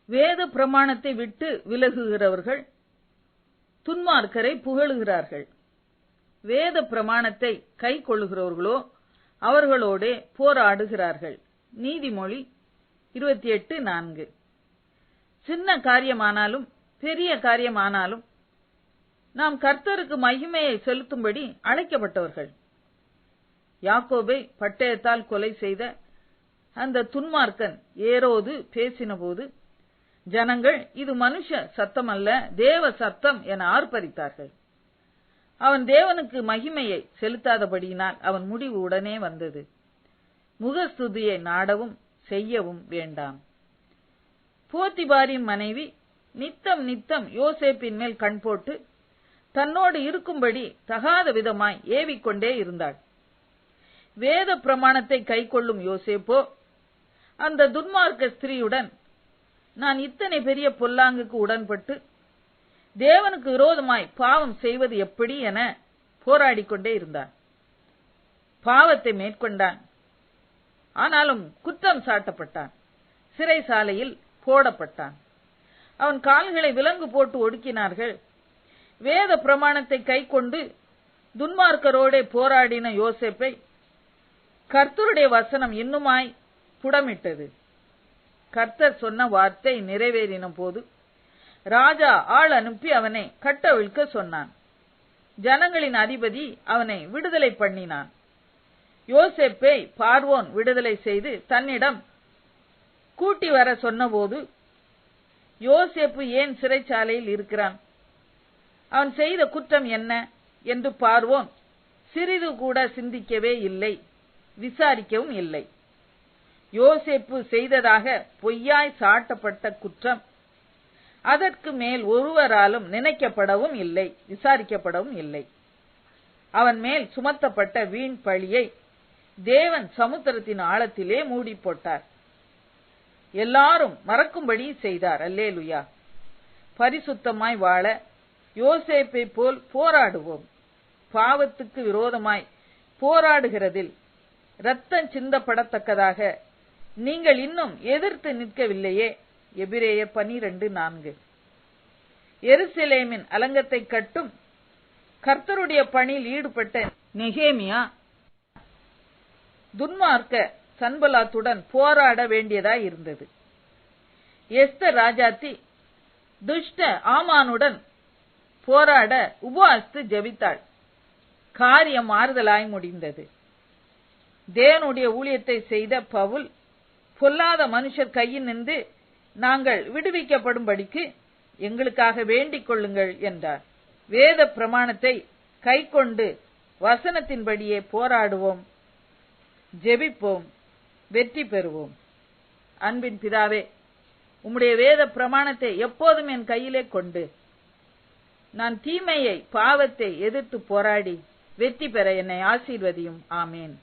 வேத பிரமாணத்தை விட்டு விலகுகிறவர்கள் துன்மார்க்கரை புகழுகிறார்கள். வேத பிரமாணத்தை கை கொள்ளுகிறவர்களோ அவர்களோடே போராடுகிறார்கள். நீதிமொழி 28:4. சின்ன காரியமானாலும் பெரிய காரியமானாலும் நாம் கர்த்தருக்கு மகிமையை செலுத்தும்படி அழைக்கப்பட்டவர்கள். யாக்கோபை பட்டயத்தால் கொலை செய்த அந்த துன்மார்க்கன் ஏரோது பேசினபோது ஜனங்கள் இது மனுஷ சத்தம் அல்ல, தேவ சத்தம் என ஆர்ப்பரித்தார்கள். அவன் தேவனுக்கு மகிமையை செலுத்தாதபடியினால் அவன் முடிவு உடனே வந்தது. முகஸ்துதியை நாடவும் செய்யவும் வேண்டாம். போத்திபாரின் மனைவி நித்தம் நித்தம் யோசேப்பின் மேல் கண் போட்டு தன்னோடு இருக்கும்படி தகாத விதமாய் ஏவிக்கொண்டே இருந்தாள். வேத பிரமாணத்தை கை கொள்ளும் யோசேப்போ அந்த துன்மார்க்க ஸ்திரீயுடன் நான் இத்தனை பெரிய பொல்லாங்குக்கு உடன்பட்டு தேவனுக்கு விரோதமாய் பாவம் செய்வது எப்படி என போராடிக்கொண்டே இருந்தான். பாவத்தை மேற்கொண்டான். ஆனாலும் குற்றம் சாட்டப்பட்டான். சிறைசாலையில் போடப்பட்டான். அவன் கால்களை விலங்கு போட்டு ஒடுக்கினார்கள். வேத பிரமாணத்தை கை கொண்டு துன்மார்க்கரோடே போராடின யோசேப்பை கர்த்தருடைய வசனம் இன்னுமாய் புடமிட்டது. கர்த்தர் சொன்ன வார்த்தை நிறைவேறின போது ராஜா ஆள் அனுப்பி அவனை கட்டவிழ்க்க சொன்னான். ஜனங்களின் அதிபதி அவனை விடுதலை பண்ணினான். யோசேப்பை பார்வோன் விடுதலை செய்து தன்னிடம் கூட்டி வர சொன்னபோது யோசேப்பு ஏன் சிறைச்சாலையில் இருக்கிறான், அவன் செய்த குற்றம் என்ன என்று பார்வோன் சிறிது கூட சிந்திக்கவே இல்லை, விசாரிக்கவும் இல்லை. யோசேப்பு செய்ததாக பொய்யாய் சாட்டப்பட்ட குற்றம் அதற்கு மேல் ஒருவராலும் நினைக்கப்படவும் இல்லை, விசாரிக்கப்படவும் இல்லை. அவன் மேல் சுமத்தப்பட்ட வீண் பழியை தேவன் சமுத்திரத்தின் ஆழத்திலே மூடி போட்டார். எல்லாரும் மறக்கும்படி செய்தார். அல்லேலுயா. பரிசுத்தமாய் வாழ யோசேப்பை போல் போராடுவோம். பாவத்துக்கு விரோதமாய் போராடுகிறதில் இரத்தம் சிந்தப்படத்தக்கதாக நீங்கள் இன்னும் எதிர்த்து நிற்கவில்லையே. எபிரேயர் 12:4. எருசலேமின் அலங்கத்தை கட்டும் கர்த்தருடைய பணியில் ஈடுபட்ட நெகேமியா துன்மார்க்க சன்பலாத்துடன் போராட வேண்டியதாய் இருந்தது. எஸ்தர் ராஜாத்தி துஷ்ட ஆமானுடன் போராட உபவாசித்து ஜெபித்தாள். காரியம் மாறுதலாய் முடிந்தது. தேவனுடைய ஊழியத்தை செய்த பவுல் பொல்லாத மனுஷர் கையில் நின்று நாங்கள் விடுவிக்கப்படும்படிக்கு எங்களுக்காக வேண்டிக் கொள்ளுங்கள் என்றார். வேத பிரமாணத்தை கை கொண்டு வசனத்தின்படியே போராடுவோம், ஜெபிப்போம், வெற்றி பெறுவோம். அன்பின் பிதாவே, உம்முடைய வேத பிரமாணத்தை எப்போதும் என் கையிலே கொண்டு நான் தீமையை பாவத்தை எதிர்த்து போராடி வெற்றி பெற என்னை ஆசீர்வதியும். ஆமேன்.